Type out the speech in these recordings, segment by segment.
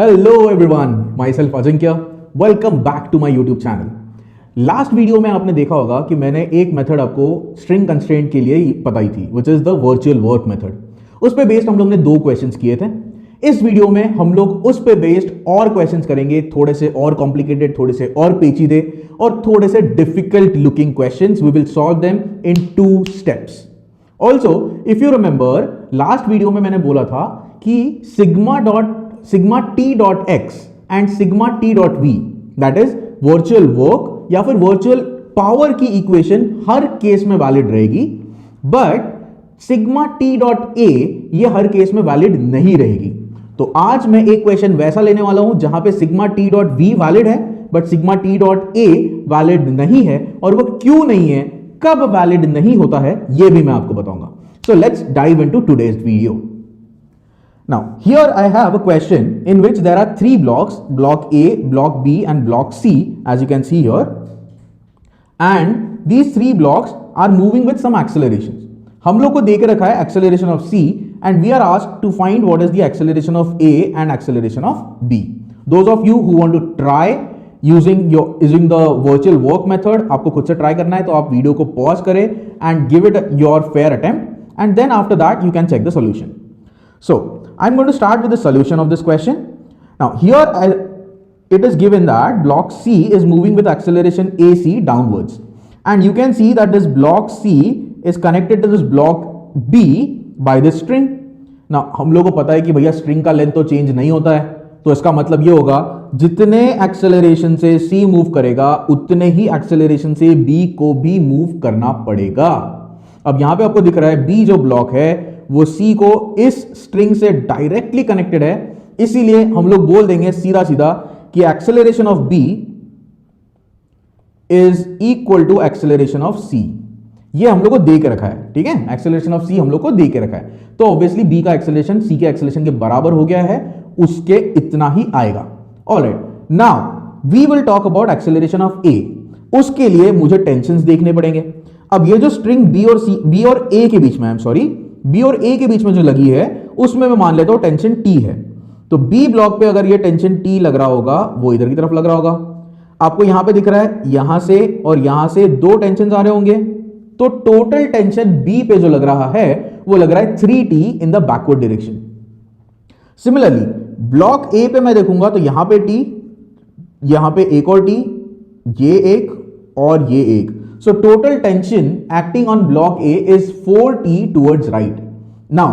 Hello everyone, my self Ajinkya. Welcome back to my YouTube channel. Last video में आपने देखा होगा कि मैंने एक मेथड आपको स्ट्रिंग कंस्ट्रेंट के लिए बताई थी, which is the virtual work method. उस पे बेस्ड हम लोग ने दो क्वेश्चंस किए थे। इस वीडियो में हम लोग उस पे बेस्ड और क्वेश्चंस करेंगे, थोड़े से और कॉम्प्लिकेटेड, थोड़े से और पेचीदे और थोड़े से difficult looking questions. We will solve them in 2 steps. Also if you remember, last video में मैंने बोला था कि sigma T dot X and sigma T dot V, that is virtual work या फिर वर्चुअल पावर की इक्वेशन हर case में वैलिड रहेगी, but sigma T dot A ये हर केस में वैलिड नहीं रहेगी। तो आज मैं एक क्वेश्चन वैसा लेने वाला हूं जहां पे sigma T dot V valid है but sigma T dot A valid नहीं है, और वो क्यों नहीं है, कब वैलिड नहीं होता है, ये भी मैं आपको बताऊंगा। So let's dive into today's video. Now, here I have a question in which there are 3 blocks, block A, block B and block C, as you can see here. And these 3 blocks are moving with some accelerations. हम लोग को दे के रखा है acceleration of C and we are asked to find what is the acceleration of A and acceleration of B. Those of you who want to try using the virtual work method, आपको खुद से try करना है तो आप video को pause करें and give it your fair attempt and then after that you can check the solution. So, I'm going to start with the solution of this question. Now, here it is given that block C is moving with acceleration AC downwards. And you can see that this block C is connected to this block B by this string. Now, हम लोगों को पता है कि भैया string का length तो change नहीं होता है, तो इसका मतलब ये होगा जितने acceleration से C move करेगा उतने ही acceleration से B को भी move करना पड़ेगा। अब यहां पे आपको दिख रहा है B जो ब्लॉक है वो C को इस स्ट्रिंग से डायरेक्टली कनेक्टेड है, इसीलिए हम लोग बोल देंगे सीधा सीधा कि acceleration of B is equal to acceleration of C। ये हम लोग को दे के रखा है, ठीक है, एक्सेलरेशन ऑफ C हम लोग को दे के रखा है, तो ऑब्वियसली B का एक्सेलरेशन C के एक्सेलरेशन के बराबर हो गया है, उसके इतना ही आएगा। Alright, now we will talk about acceleration of A। उसके लिए मुझे टेंशंस देखने पड़ेंगे। अब ये जो स्ट्रिंग B और A के बीच में, आई एम सॉरी, B और A के बीच में जो लगी है उसमें मैं मान लेता हूं टेंशन T है, तो B ब्लॉक पे अगर ये टेंशन T लग रहा होगा वो इधर की तरफ लग रहा होगा। आपको यहां पे दिख रहा है यहां से और यहां से 2 टेंशन आ रहे होंगे, तो टोटल टेंशन B पे जो लग रहा है वो लग रहा है 3T in the backward direction. Similarly block A पे मैं देखूंगा तो यहां पे T, यहां पे एक और T, ये एक और ये एक। So total tension acting on block A is 4T towards right. Now,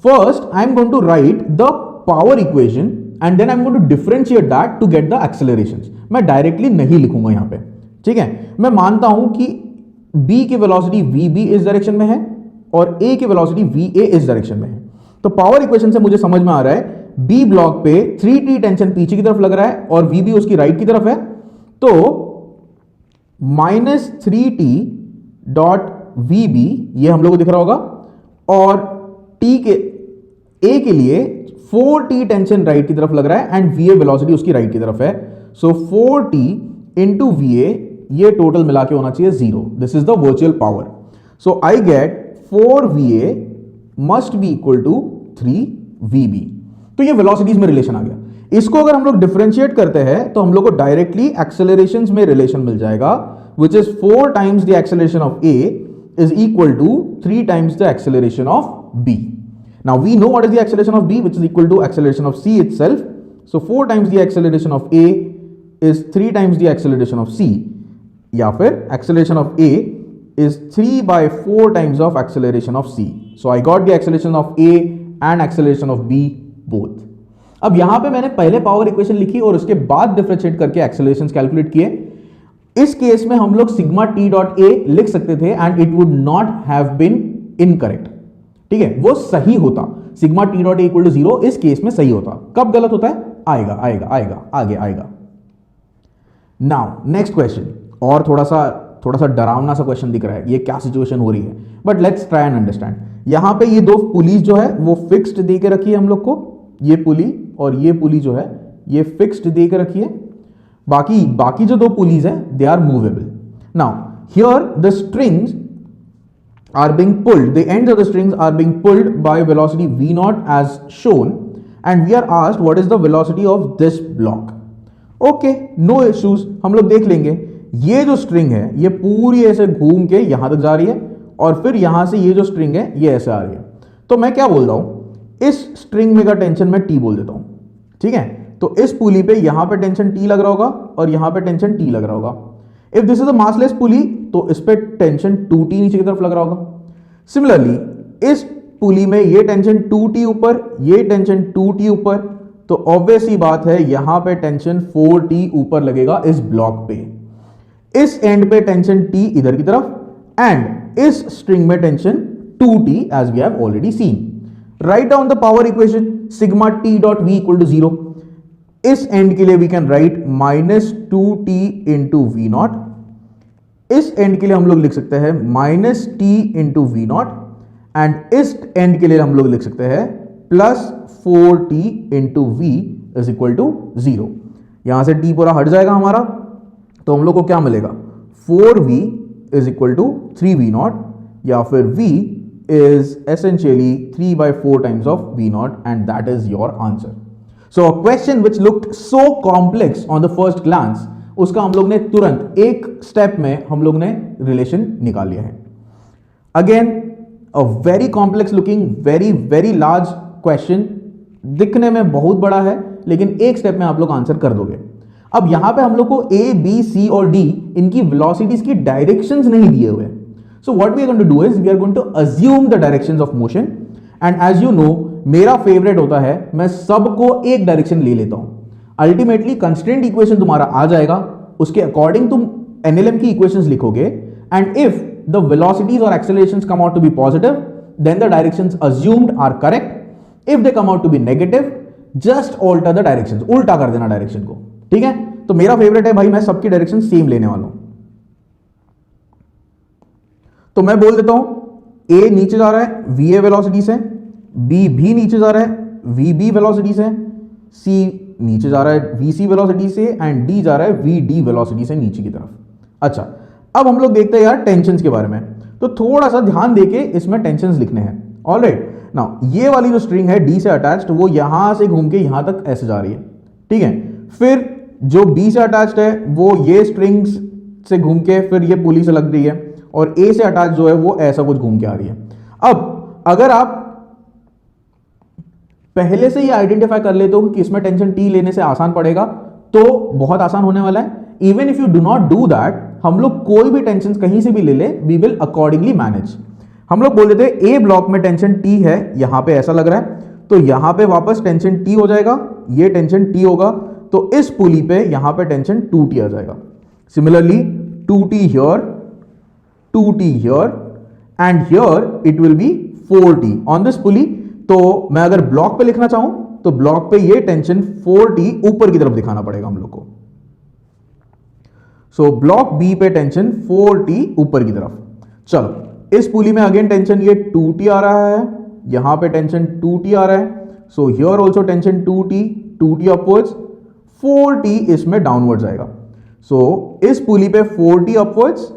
first I am going to write the power equation and then I am going to differentiate that to get the accelerations. मैं directly नहीं लिखूंगा यहां पे, ठीक है। मैं मानता हूं कि B की वेलोसिटी VB इस डायरेक्शन में है और A की वेलोसिटी VA इस डायरेक्शन में है, तो पावर इक्वेशन से मुझे समझ में आ रहा है B ब्लॉक पे 3T टेंशन पीछे की तरफ लग रहा है और VB उसकी राइट की तरफ है, तो -3T डॉट VB ये हम लोग को दिख रहा होगा, और T के A के लिए 4T टेंशन राइट की तरफ लग रहा है एंड VA वेलोसिटी उसकी राइट की तरफ है, सो 4T इंटू VA ये टोटल मिला के होना चाहिए 0। This is the virtual power, so I get 4VA must be equal to 3VB। तो ये वेलोसिटीज में रिलेशन आ गया। इसको अगर हम लोग डिफरेंशिएट करते हैं तो हम लोग को डायरेक्टली एक्सेलरेशंस में रिलेशन मिल जाएगा, which is 4 times the acceleration of A is equal to 3 times the acceleration of B. Now we know what is the acceleration of B, which is equal to acceleration of C itself. So 4 times the acceleration of A is 3 times the acceleration of C, या फिर acceleration of A is 3 by 4 times of acceleration of C. So I got the acceleration of A and acceleration of B both. अब यहां पे मैंने पहले power equation लिखी और उसके बाद डिफरेंशिएट करके एक्सेलरेशंस कैलकुलेट किए। इस केस में हम लोग सिग्मा टी डॉट ए लिख सकते थे and it would not have been incorrect, ठीक है, वो सही होता, sigma T dot A equal to 0 इस केस में सही होता। कब गलत होता है, आएगा आएगा आएगा आगे आएगा। नाउ नेक्स्ट क्वेश्चन, और थोड़ा सा डरावना सा क्वेश्चन दिख रहा है, ये क्या सिचुएशन हो रही है, but let's try and understand. यहां पे ये 2 पुलीज जो है वो फिक्स्ड दे के रखी है हम लोग को, ये पुली और ये पुली जो है ये फिक्स्ड दे के रखी है, बाकी जो 2 पुलीज है they are movable. Now here the strings are being pulled, the ends of the strings are being pulled by velocity v naught as shown, and we are asked what is the velocity of this block. Okay, no issues, हम लोग देख लेंगे। ये जो string है ये पूरी ऐसे घूम के यहां तक जा रही है और फिर यहां से ये जो स्ट्रिंग है ये ऐसे आ रही है। तो मैं क्या बोल रहा हूं, इस स्ट्रिंग में का टेंशन मैं टी बोल देता हूं, ठीक है। तो इस पुली पे यहां पे टेंशन टी लग रहा होगा और यहां पे टेंशन टी लग रहा होगा। If this is a massless pulley तो इस पे टेंशन 2t नीचे की तरफ लग रहा होगा। सिमिलरली इस पुली में ये टेंशन 2t ऊपर, ये टेंशन 2t ऊपर, तो ऑब्वियस ही बात है यहां पे टेंशन 4t ऊपर लगेगा इस ब्लॉक पे। इस एंड पे टेंशन t इधर की तरफ एंड इस स्ट्रिंग में tension 2t as we have already seen. Write down the power equation sigma t dot v equal to 0। इस एंड के लिए we can write -2t into we naught. इस एंड के लिए हम लोग लिख सकते हैं -t into we naught and इस एंड के लिए हम लोग लिख सकते हैं +4t into v is equal to 0। यहां से t पूरा हट जाएगा हमारा, तो हम लोग को क्या मिलेगा, 4v is equal to 3v not, या फिर v is essentially 3/4 times of v naught, and that is your answer. So a question which looked so complex on the first glance, उसका हम लोग ने तुरंत एक स्टेप में हम लोग ने रिलेशन निकाल लिया है। Again a very complex looking, very very large question, दिखने में बहुत बड़ा है लेकिन एक स्टेप में आप लोग आंसर कर दोगे। अब यहां पे हम लोग को ए बी सी और डी इनकी वेलोसिटीज की डायरेक्शंस नहीं दिए हुए। So what we are going to do is we are going to assume the directions of motion, and as you know मेरा फेवरेट होता है मैं सबको एक डायरेक्शन ले लेता हूं। अल्टीमेटली कंस्ट्रेंट इक्वेशन तुम्हारा आ जाएगा, उसके अकॉर्डिंग तुम एनएलएम की इक्वेशंस लिखोगे, एंड इफ द वेलोसिटीज और accelerations come out to be positive then the directions assumed are correct. If they come out to be negative just alter the directions, उल्टा कर देना डायरेक्शन को, ठीक है। तो मेरा फेवरेट है भाई, मैं सबकी डायरेक्शन सेम लेने वाला हूं। तो मैं बोल देता हूं ए नीचे जा रहा है वी ए वेलोसिटी से, बी भी नीचे जा रहा है वी बी वेलोसिटी से, सी नीचे जा रहा है वी सी वेलोसिटी से, एंड डी जा रहा है वी डी वेलोसिटी से नीचे की तरफ। अच्छा, अब हम लोग देखते हैं यार टेंशंस के बारे में, तो थोड़ा सा ध्यान देके इसमें टेंशंस लिखने हैं। ऑलराइट, नाउ ये वाली जो स्ट्रिंग है डी से अटैच्ड, वो यहां से घूम के यहां तक ऐसे जा रही है, ठीक है। फिर जो बी से अटैच्ड है वो ये स्ट्रिंग्स से घूम के फिर ये पुली से लग रही है, और ए से अटैच जो है वो ऐसा कुछ घूम के आ रही है। अब अगर आप पहले से ही आइडेंटिफाई कर लेते हो कि इसमें टेंशन टी लेने से आसान पड़ेगा, तो बहुत आसान होने वाला है। Even if you do not do that, हम लोग कोई भी टेंशन कहीं से भी ले ले, वी विल अकॉर्डिंगली मैनेज। हम लोग बोल देते हैं ए ब्लॉक में टेंशन टी है, यहां पे ऐसा लग रहा है, तो यहां पे वापस टेंशन टी हो जाएगा, ये टेंशन टी होगा, तो इस पुली पे यहां पे टेंशन 2t आ जाएगा। Similarly 2t here, 2t here, and here it will be 4t on this pulley। तो मैं अगर ब्लॉक पे लिखना चाहूं तो ब्लॉक पे ये टेंशन 4t ऊपर की तरफ दिखाना पड़ेगा हम लोग को। सो ब्लॉक बी पे टेंशन 4t ऊपर की तरफ। चलो इस पुली में अगेन टेंशन ये 2t आ रहा है, यहां पे टेंशन 2t आ रहा है, so here also tension 2t upwards, 4t इसमें डाउनवर्ड्स आएगा। सो इस पुली पे 4t अपवर्ड्स,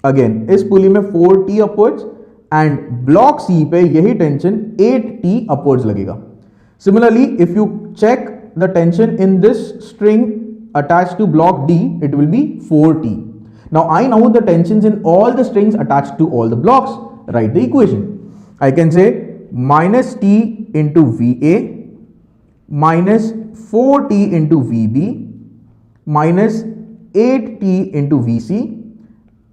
अगेन इस पुली में 4t upwards, and block C पे यही टेंशन 8t अपवर्ड्स लगेगा। Similarly if you check the tension in this string attached to block D, it will be 4t। Now I know the tensions in all the strings attached to all the blocks, write the equation. I can say -t into V A, -4t into V B, -8t into V C,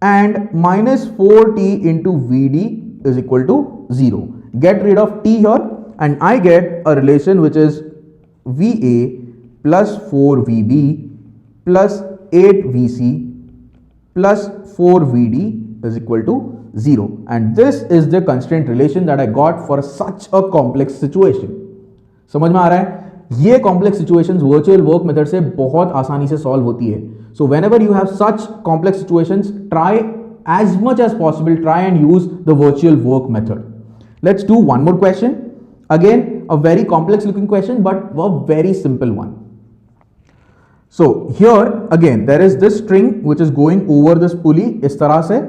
and -4t into Vd is equal to 0. Get rid of t here and I get a relation which is Va plus 4Vb plus 8Vc plus 4Vd is equal to 0. And this is the constraint relation that I got for such a complex situation. समझ में आ रहा है? ये complex situations virtual work method से बहुत आसानी से solve होती है। So whenever you have such complex situations, try as much as possible, try and use the virtual work method. Let's do one more question. Again, a very complex looking question, but a very simple one. So here again, there is this string which is going over this pulley इस तरह से,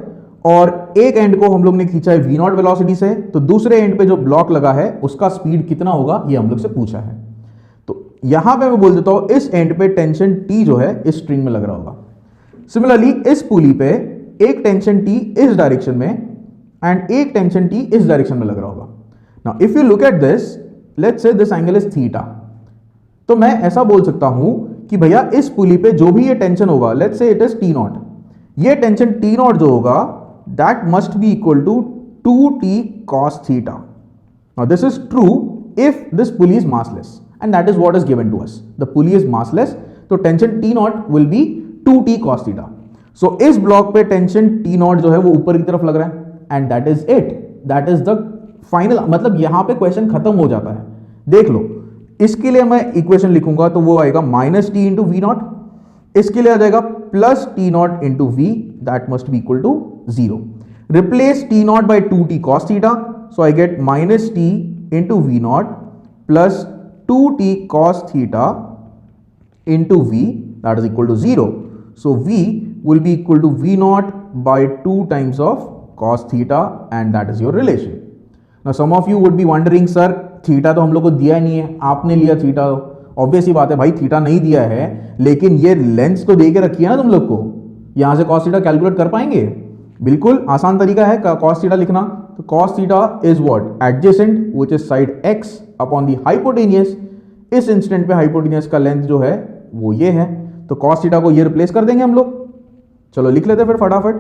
और एक and को हम लोग ने खींचा है v0 वेलोसिटी से, तो दूसरे एंड पे जो ब्लॉक लगा है उसका स्पीड कितना होगा ये हम लोग से पूछा है। यहां पे मैं बोल देता हूं इस एंड पे टेंशन T जो है इस स्ट्रिंग में लग रहा होगा। सिमिलरली इस पुली पे एक टेंशन T इस डायरेक्शन में एंड एक टेंशन T इस डायरेक्शन में लग रहा होगा। Now if you look at this, let's say this angle is theta, तो मैं ऐसा बोल सकता हूं कि भैया इस पुली पे जो भी ये टेंशन होगा, let's say it is T naught, ये टेंशन T नॉट जो होगा that must be equal to 2T cos theta. Now this is true if this pulley is massless, and that is what is given to us. The pulley is massless, तो tension T not will be 2T cos theta. So इस block पे tension T naught जो है वो ऊपर की तरफ लग रहा है, and that is it. That is the final, मतलब यहां पे क्वेश्चन खत्म हो जाता है। देख लो, इसके लिए मैं इक्वेशन लिखूंगा तो वो आएगा minus T into we naught, इसके लिए आ जाएगा plus T naught into V, that must be equal to 0. Replace T naught by 2T cos theta, so I get minus T into V naught plus 2T cos theta into V, that is equal to 0. So V will be equal to V naught by 2 times of cos theta, and that is your relation. Now some of you would be wondering, sir theta तो हम लोग को दिया नहीं है, आपने लिया theta, obvious ही बात है भाई थीटा नहीं दिया है, लेकिन ये लेंस तो दे के रखी है ना तुम लोग को, यहां से cos थीटा कैलकुलेट कर पाएंगे? बिल्कुल आसान तरीका है cos थीटा लिखना। तो cos theta is what, adjacent which is side x upon the hypotenuse. इस इंस्टेंट पे हाइपोटेनियस का लेंथ जो है वो ये है, तो cos थीटा को ये रिप्लेस कर देंगे हम लोग। चलो लिख लेते हैं फिर फटाफट,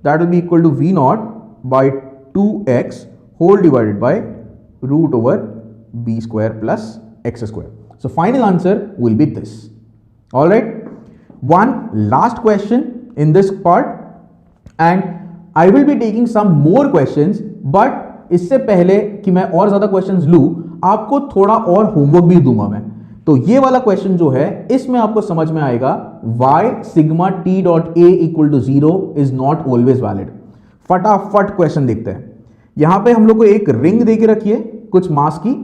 that will be equal to v naught by 2x whole divided by root over b square plus x square. So final answer will be this. Alright, one last question in this part and I will be taking some more questions, but इससे पहले कि मैं और ज्यादा questions लूं, आपको थोड़ा और होमवर्क भी दूंगा मैं। तो ये वाला क्वेश्चन जो है इसमें आपको समझ में आएगा why sigma t dot a equal to 0 is not always valid। फटाफट क्वेश्चन देखते हैं। यहां पे हम लोग को एक रिंग दे के रखी है कुछ मास की,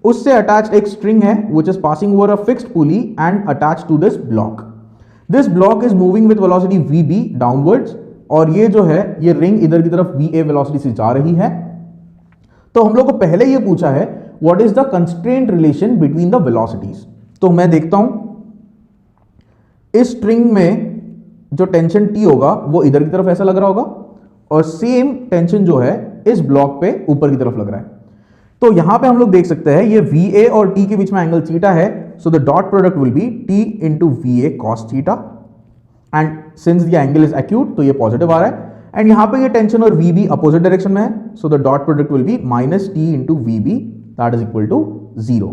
उससे अटैच एक स्ट्रिंग है which is passing over a fixed pulley and attached to this block. This block is moving with velocity vb downwards, और ये जो है ये रिंग इधर की तरफ va वेलोसिटी से जा रही है। तो हम लोग को पहले ये पूछा है what is the constraint relation between the velocities. तो मैं देखता हूं इस स्ट्रिंग में जो टेंशन T होगा वो इधर की तरफ ऐसा लग रहा होगा, और सेम टेंशन जो है इस ब्लॉक पे ऊपर की तरफ लग रहा है। तो यहां पे हम लोग देख सकते हैं ये va और T के बीच में एंगल थीटा है, so the dot product will B T into va cos theta, and since the angle is acute तो ये पॉजिटिव आ रहा है, एंड यहां पे ये टेंशन और Vb अपोजिट डायरेक्शन में है, so the dot product will be minus T into Vb, that is equal to 0.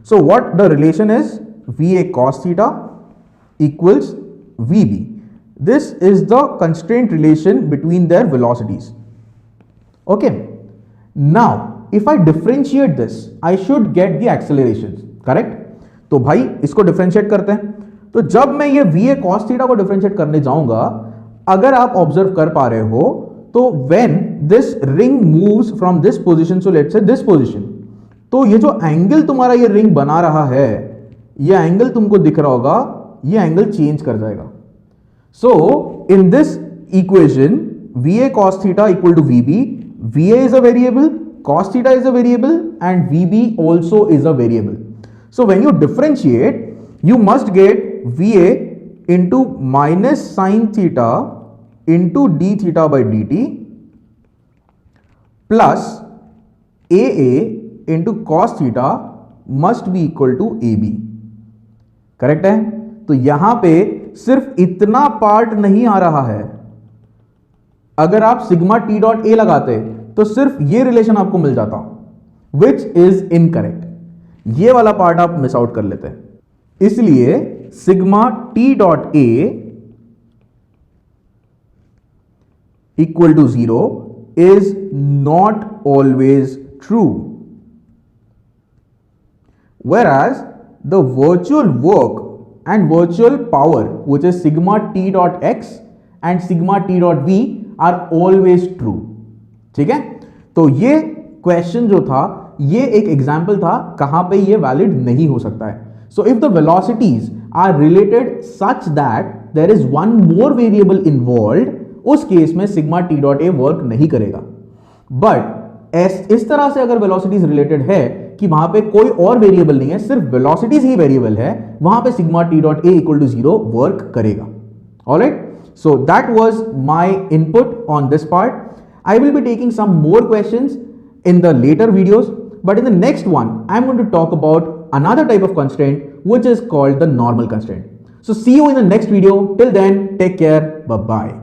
So what the relation is Va cos theta equals Vb. This is the constraint relation between their velocities. Okay. Now, if I differentiate this, I should get the accelerations. Correct? तो भाई इसको differentiate करते हैं। तो जब मैं ये Va cos theta को डिफरेंशिएट करने जाऊंगा, अगर आप ऑब्जर्व कर पा रहे हो तो when this ring moves from this position, so let's say this position, तो ये जो एंगल तुम्हारा ये रिंग बना रहा है, ये एंगल तुमको दिख रहा होगा, ये एंगल चेंज कर जाएगा। So in this equation Va cos theta equal to Vb, Va is a variable, cos theta is a variable, and Vb also is a variable. So when you differentiate, you must get Va into minus sin theta into d theta by dt plus AA into cos theta must be equal to AB. Correct है? तो यहां पे सिर्फ इतना part नहीं आ रहा है। अगर आप सिग्मा टी डॉट ए लगाते तो सिर्फ ये रिलेशन आपको मिल जाता, विच इज इनकरेक्ट। ये वाला पार्ट आप मिस आउट कर लेते हैं, इसलिए sigma T dot A equal to 0 is not always true, whereas the virtual work and virtual power which is sigma t dot x and sigma t dot v are always true. ठीक है? तो ये question जो था ये एक example था कहां पे ये वैलिड नहीं हो सकता है। So if the velocities are related such that there is one more variable involved, उस केस में sigma T dot A work नहीं करेगा। बट इस तरह से अगर वेलोसिटीज रिलेटेड है कि वहां पे कोई और वेरिएबल नहीं है, सिर्फ वेलोसिटीज ही वेरिएबल है, वहां पे sigma T dot A equal to 0 work करेगा. Alright, so that was my input on this part. I will be taking some more questions in the later videos, but in the next one I'm going to talk about another type of constraint which is called the normal constraint. So see you in the next video. Till then, take care. Bye bye.